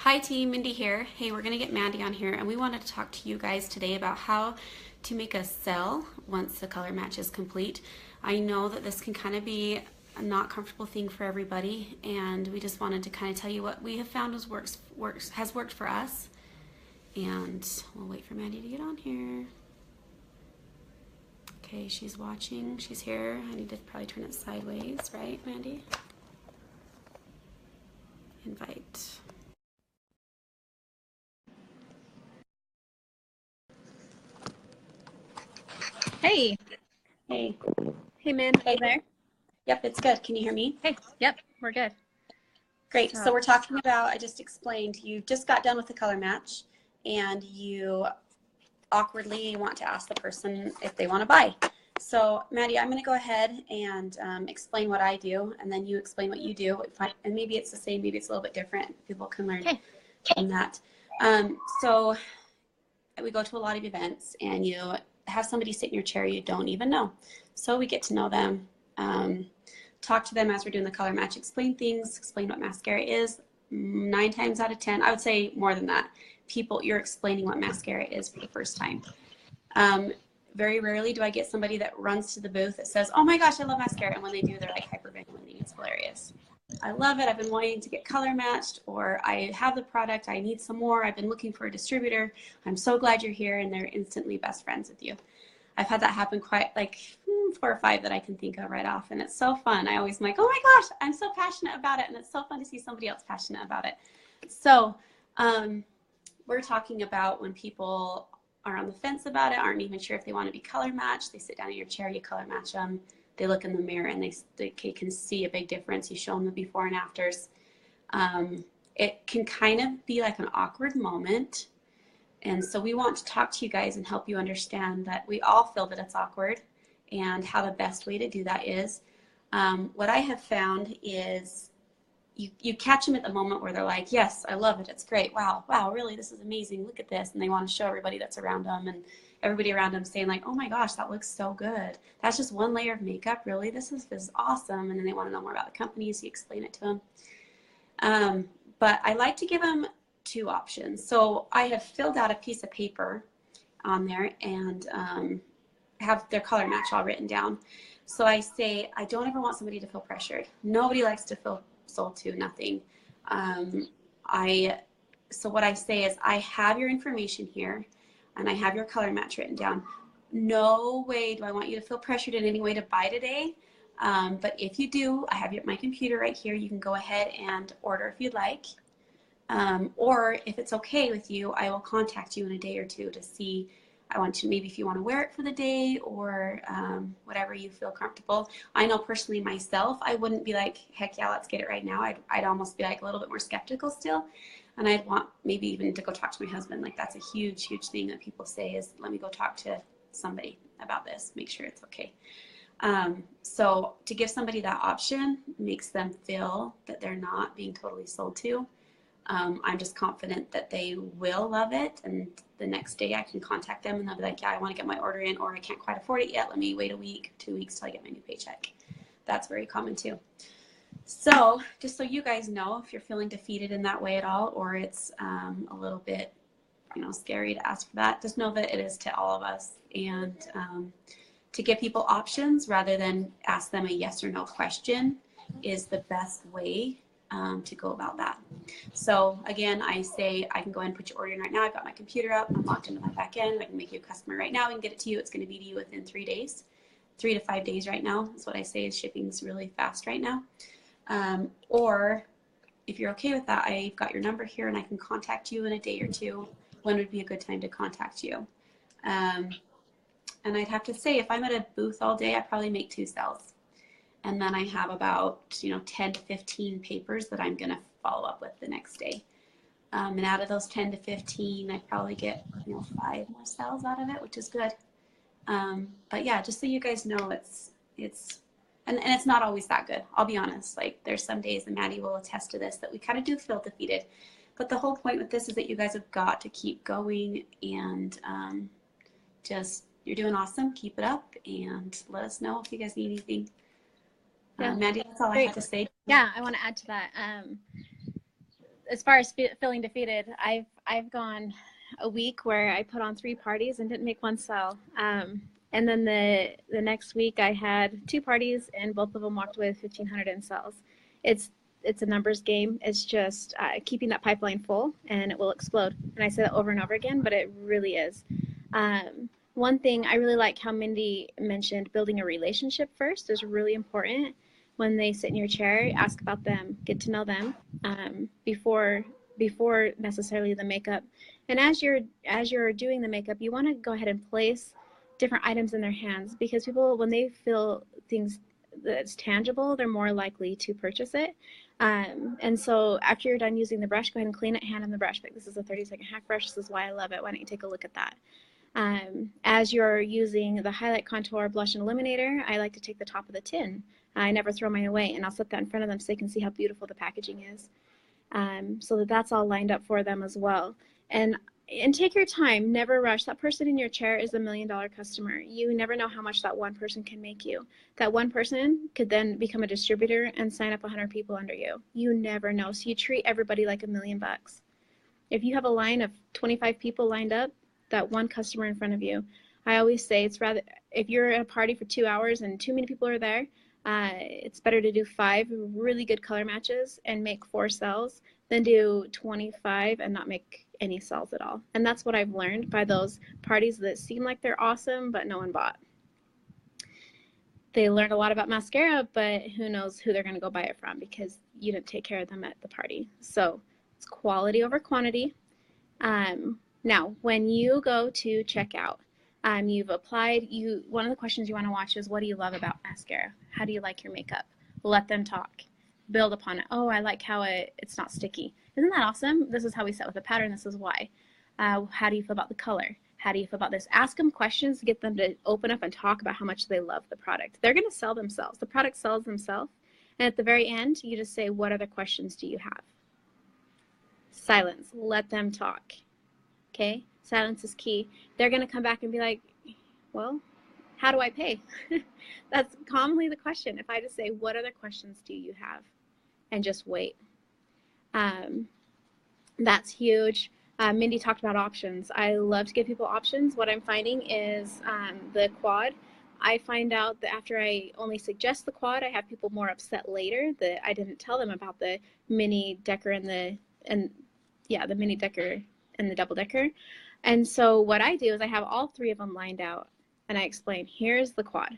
Hi team, Mindy here. Hey, we're going to get Mandy on here and we wanted to talk to you guys today about how to make a cell once the color match is complete. I know that this can kind of be a not comfortable thing for everybody, and we just wanted to kind of tell you what we have found has worked for us. And we'll wait for Mandy to get on here. Okay, she's watching. She's here. I need to probably turn it sideways, right, Mandy? Invite. Hey. Hey. Hey, man. Hey. You there? Yep, it's good. Can you hear me? Hey. Yep, we're good. Great. So we're talking about, I just explained, you just got done with the color match and you awkwardly want to ask the person if they want to buy. So Maddie, I'm going to go ahead and explain what I do, and then you explain what you do. And maybe it's the same, maybe it's a little bit different. People can learn from that. So we go to a lot of events and you have somebody sit in your chair you don't even know. So we get to know them, talk to them as we're doing the color match, explain things, explain what mascara is. 9 times out of 10, I would say more than that, you're explaining what mascara is for the first time. Very rarely do I get somebody that runs to the booth that says, oh my gosh, I love mascara. And when they do, they're like hyperventilating. It's hilarious. I love it. I've been wanting to get color matched, or I have the product. I need some more. I've been looking for a distributor. I'm so glad you're here. And they're instantly best friends with you. I've had that happen quite like 4 or 5 that I can think of right off. And it's so fun. I always am like, oh my gosh, I'm so passionate about it. And it's so fun to see somebody else passionate about it. So we're talking about when people are on the fence about it, aren't even sure if they want to be color matched. They sit down in your chair, you color match them. They look in the mirror and they can see a big difference. You show them the before and afters. It can kind of be like an awkward moment. And so we want to talk to you guys and help you understand that we all feel that it's awkward and how the best way to do that is. What I have found is you catch them at the moment where they're like, yes, I love it. It's great. Wow, really, this is amazing. Look at this. And they want to show everybody that's around them, and everybody around them saying like, oh my gosh, that looks so good. That's just one layer of makeup. Really, this is awesome. And then they want to know more about the company, so you explain it to them. But I like to give them 2 options. So I have filled out a piece of paper on there and have their color match all written down. So I say, I don't ever want somebody to feel pressured. Nobody likes to feel sold to, nothing. So what I say is, I have your information here and I have your color match written down. No way do I want you to feel pressured in any way to buy today. But if you do, I have my computer right here. You can go ahead and order if you'd like. Or if it's okay with you, I will contact you in a day or 2 to see, I want to, maybe if you want to wear it for the day or whatever you feel comfortable. I know personally myself, I wouldn't be like, heck yeah, let's get it right now. I'd almost be like a little bit more skeptical still. And I'd want maybe even to go talk to my husband. Like that's a huge, huge thing that people say is, let me go talk to somebody about this, make sure it's okay. So to give somebody that option makes them feel that they're not being totally sold to. I'm just confident that they will love it, and the next day I can contact them and they'll be like, yeah, I want to get my order in, or I can't quite afford it yet. Let me wait a week, 2 weeks till I get my new paycheck. That's very common too. So just so you guys know, if you're feeling defeated in that way at all, or it's a little bit, scary to ask for that, just know that it is to all of us. And to give people options rather than ask them a yes or no question is the best way to go about that. So again, I say I can go ahead and put your order in right now. I've got my computer up. I'm logged into my back end. I can make you a customer right now and get it to you. It's going to be to you within 3 days. 3 to 5 days right now is what I say, is shipping's really fast right now. Or if you're okay with that, I've got your number here and I can contact you in a day or 2. When would be a good time to contact you? And I'd have to say, if I'm at a booth all day, I probably make 2 sales. And then I have about 10 to 15 papers that I'm going to follow up with the next day. And out of those 10 to 15, I probably get 5 more sales out of it, which is good. But yeah, just so you guys know, it's and it's not always that good. I'll be honest. Like there's some days, and Maddie will attest to this, that we kind of do feel defeated. But the whole point with this is that you guys have got to keep going, and just, you're doing awesome. Keep it up and let us know if you guys need anything. Yeah. Mandy, that's all I have to say. Yeah, I want to add to that. as far as feeling defeated, I've gone a week where I put on 3 parties and didn't make one sell. And then the next week I had 2 parties and both of them walked away with 1,500 in sales. It's a numbers game. It's just keeping that pipeline full and it will explode. And I say that over and over again, but it really is. One thing I really like how Mindy mentioned, building a relationship first is really important. When they sit in your chair, ask about them, get to know them before necessarily the makeup. And as you're doing the makeup, you want to go ahead and place different items in their hands, because people, when they feel things that's tangible, they're more likely to purchase it. And so after you're done using the brush, go ahead and clean it, hand them the brush. Like, this is a 30-second hack brush. This is why I love it. Why don't you take a look at that? As you're using the highlight, contour, blush, and illuminator, I like to take the top of the tin. I never throw mine away, and I'll set that in front of them so they can see how beautiful the packaging is. So that's all lined up for them as well. And take your time, never rush. That person in your chair is $1 million customer. You never know how much that one person can make you. That one person could then become a distributor and sign up 100 people under you. You never know. So you treat everybody like $1 million. If you have a line of 25 people lined up, that one customer in front of you, I always say it's rather, if you're at a party for 2 hours and too many people are there, it's better to do 5 really good color matches and make 4 sales than do 25 and not make any sales at all. And that's what I've learned by those parties that seem like they're awesome, but no one bought. They learned a lot about mascara, but who knows who they're going to go buy it from, because you didn't take care of them at the party. So it's quality over quantity. Now, when you go to checkout, you've applied, one of the questions you want to watch is, what do you love about mascara? How do you like your makeup? Let them talk. Build upon it. Oh, I like how it's not sticky. Isn't that awesome? This is how we set with the pattern. This is why. How do you feel about the color? How do you feel about this? Ask them questions to get them to open up and talk about how much they love the product. They're going to sell themselves. The product sells themselves. And at the very end, you just say, what other questions do you have? Silence. Let them talk. Okay? Silence is key. They're going to come back and be like, well, how do I pay? That's commonly the question. If I just say, what other questions do you have? And just wait. That's huge. Mindy talked about options. I love to give people options. What I'm finding is the quad. I find out that after I only suggest the quad, I have people more upset later that I didn't tell them about the mini decker and the mini decker and the double decker. And so what I do is I have all 3 of them lined out, and I explain, here's the quad.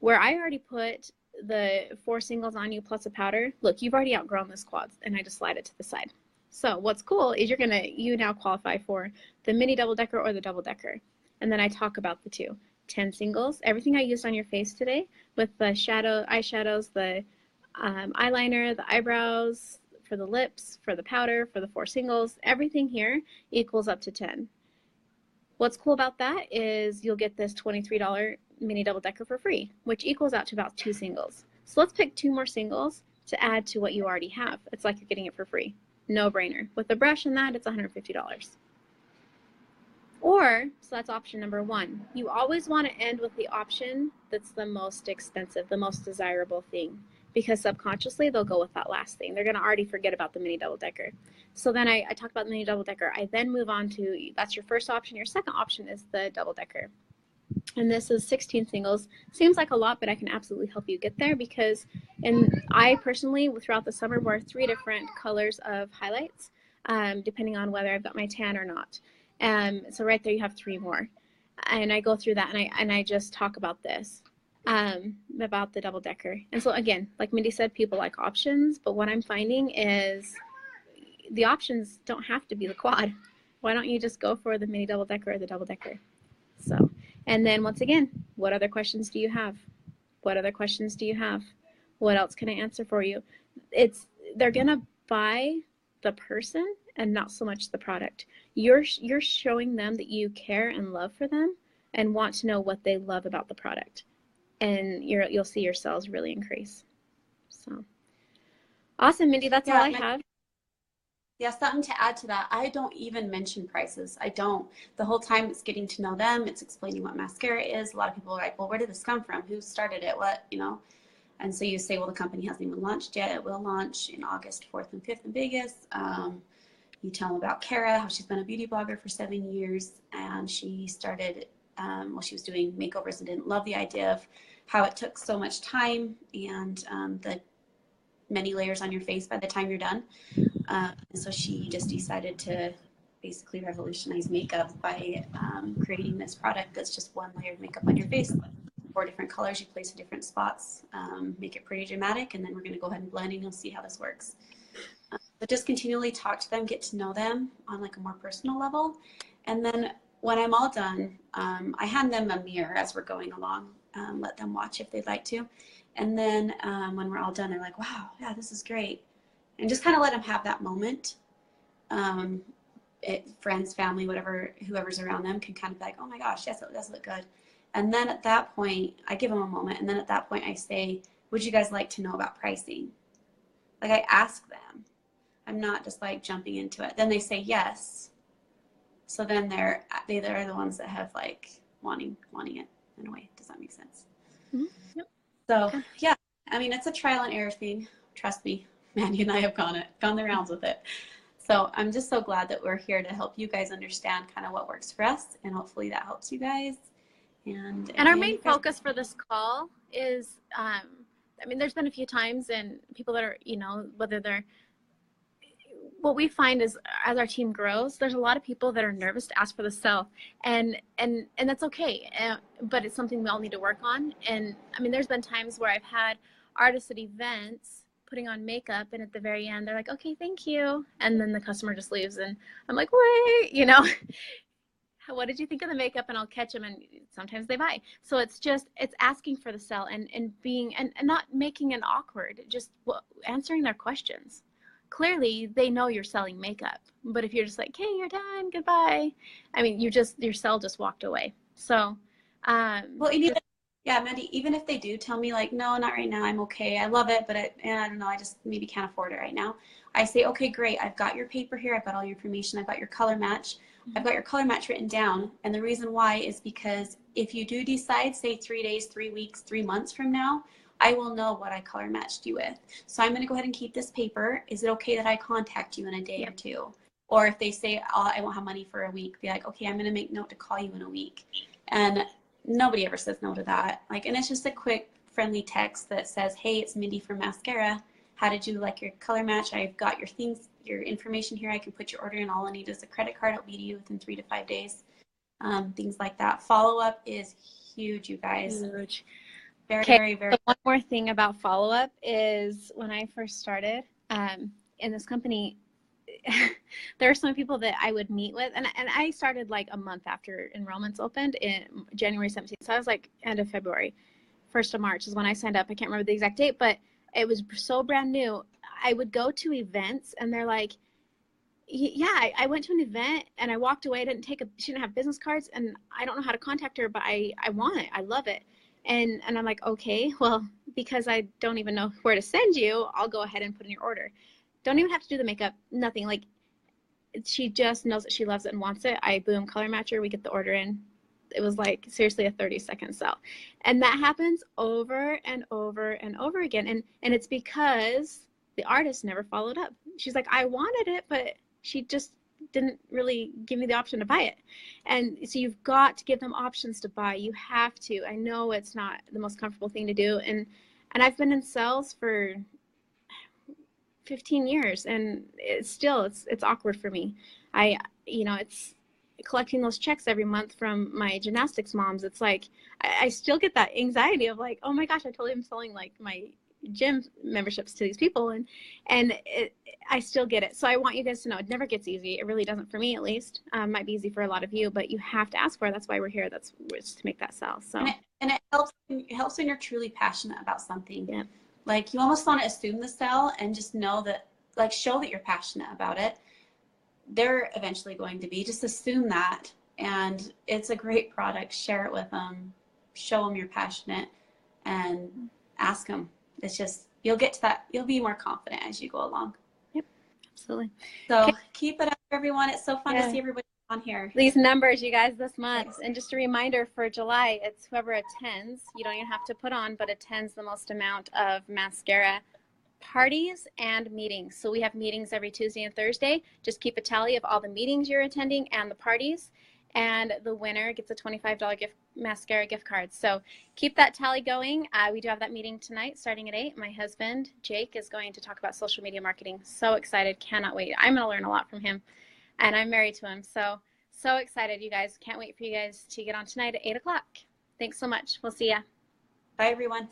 Where I already put the 4 singles on you plus a powder, look, you've already outgrown this quad, and I just slide it to the side. So what's cool is you now qualify for the mini double decker or the double decker. And then I talk about the 2. 10 singles, everything I used on your face today with the eyeshadows, the eyeliner, the eyebrows, for the lips, for the powder, for the 4 singles, everything here equals up to 10. What's cool about that is you'll get this $23 mini double decker for free, which equals out to about 2 singles. So let's pick 2 more singles to add to what you already have. It's like you're getting it for free. No brainer. With the brush and that, it's $150. Or, so that's option number 1. You always want to end with the option that's the most expensive, the most desirable thing, because subconsciously they'll go with that last thing. They're going to already forget about the mini double decker. So then I talk about the mini double decker. I then move on to, that's your first option. Your second option is the double decker. And this is 16 singles. Seems like a lot, but I can absolutely help you get there, because I personally, throughout the summer, wear 3 different colors of highlights, depending on whether I've got my tan or not. So right there you have 3 more. And I go through that, and I just talk about this, about the double decker. And so again, like Mindy said, people like options, but what I'm finding is the options don't have to be the quad. Why don't you just go for the mini double decker or the double decker? So, and then once again, what other questions do you have? What other questions do you have? What else can I answer for you? They're gonna buy the person and not so much the product. You're showing them that you care and love for them and want to know what they love about the product, and you'll see your sales really increase. So awesome, Mindy. That's all I have. Yeah, something to add to that. I don't even mention prices. I don't. The whole time it's getting to know them. It's explaining what mascara is. A lot of people are like, well, where did this come from? Who started it? What, And so you say, well, the company hasn't even launched yet. It will launch in August 4th and 5th in Vegas. You tell them about Kara, how she's been a beauty blogger for 7 years, and she started, she was doing makeovers and didn't love the idea of how it took so much time and the many layers on your face by the time you're done. And so she just decided to basically revolutionize makeup by creating this product that's just one layer of makeup on your face. 4 different colors you place in different spots, make it pretty dramatic, and then we're going to go ahead and blend and you'll see how this works. But just continually talk to them, get to know them on like a more personal level. And then when I'm all done, I hand them a mirror as we're going along, let them watch if they'd like to. And then when we're all done, they're like, wow, yeah, this is great. And just kind of let them have that moment. Friends, family, whatever, whoever's around them can kind of be like, oh my gosh, yes, it does look good. And then at that point, I give them a moment. And then at that point, I say, would you guys like to know about pricing? Like I ask them. I'm not just like jumping into it. Then they say yes. So then they're the ones that have like wanting it in a way. Does that make sense? Mm-hmm. Yep. So yeah, I mean, it's a trial and error thing. Trust me, Mandy and I have gone the rounds with it. So I'm just so glad that we're here to help you guys understand kind of what works for us, and hopefully that helps you guys. And our main focus for this call is, I mean, there's been a few times and people that are, whether they're, what we find is as our team grows, there's a lot of people that are nervous to ask for the sell, and that's okay. But it's something we all need to work on. And I mean, there's been times where I've had artists at events putting on makeup, and at the very end, they're like, okay, thank you. And then the customer just leaves, and I'm like, wait, what did you think of the makeup? And I'll catch them, and sometimes they buy. So it's asking for the sell and being, and not making it awkward, just answering their questions. Clearly they know you're selling makeup, but if you're just like, hey, you're done, goodbye, I mean, your sell just walked away. So well, yeah, Mandy, even if they do tell me like, no, not right now, I'm okay, I love it, but I don't know, I just maybe can't afford it right now, I say, okay, great, I've got your paper here, I've got all your information, I've got your color match, I've got your color match written down. And the reason why is because if you do decide, say 3 days, 3 weeks, 3 months from now, I will know what I color matched you with. So I'm going to go ahead and keep this paper. Is it okay that I contact you in a day or two? Or if they say, oh, I won't have money for a week, be like, okay, I'm going to make note to call you in a week. And nobody ever says no to that. Like, and it's just a quick, friendly text that says, hey, it's Mindy from Maskcara. How did you like your color match? I've got your things, your information here. I can put your order in. All I need is a credit card. I'll be to you within 3 to 5 days. Things like that. Follow-up is huge, you guys. Huge. Very, okay, very, very. So one more thing about follow-up is when I first started in this company, there are some people that I would meet with, and I started like a month after enrollments opened in January 17th. So I was like end of February, 1st of March is when I signed up. I can't remember the exact date, but it was so brand new. I would go to events and they're like, yeah, I went to an event and I walked away. She didn't have business cards, and I don't know how to contact her, but I want it. I love it. And I'm like, okay, well, because I don't even know where to send you, I'll go ahead and put in your order. Don't even have to do the makeup, nothing. Like, she just knows that she loves it and wants it. I boom, color match her, we get the order in. It was like seriously a 30-second sell. And that happens over and over and over again. And it's because the artist never followed up. She's like, I wanted it, but she just didn't really give me the option to buy it. And so you've got to give them options to buy. You have to. I know it's not the most comfortable thing to do. And I've been in sales for 15 years, and it's awkward for me. It's collecting those checks every month from my gymnastics moms. It's like, I still get that anxiety of like, oh my gosh, I totally am selling like my gym memberships to these people, and I still get it. So I want you guys to know it never gets easy. It really doesn't, for me at least. Might be easy for a lot of you, but you have to ask for it. That's why we're here. It's to make that sell. So and it helps when you're truly passionate about something. Yeah. Like, you almost want to assume the sell and just know that, like, show that you're passionate about it. They're eventually going to be. Just assume that, and it's a great product. Share it with them. Show them you're passionate, and ask them. It's just, you'll get to that. You'll be more confident as you go along. Yep, absolutely. So keep it up, everyone. It's so fun to see everybody on here. These numbers, you guys, this month. And just a reminder for July, it's whoever attends. You don't even have to put on, but attends the most amount of Maskcara parties and meetings. So we have meetings every Tuesday and Thursday. Just keep a tally of all the meetings you're attending and the parties. And the winner gets a $25 Maskcara gift card. So keep that tally going. We do have that meeting tonight starting at 8. My husband, Jake, is going to talk about social media marketing. So excited. Cannot wait. I'm going to learn a lot from him. And I'm married to him. So excited, you guys. Can't wait for you guys to get on tonight at 8 o'clock. Thanks so much. We'll see ya. Bye, everyone.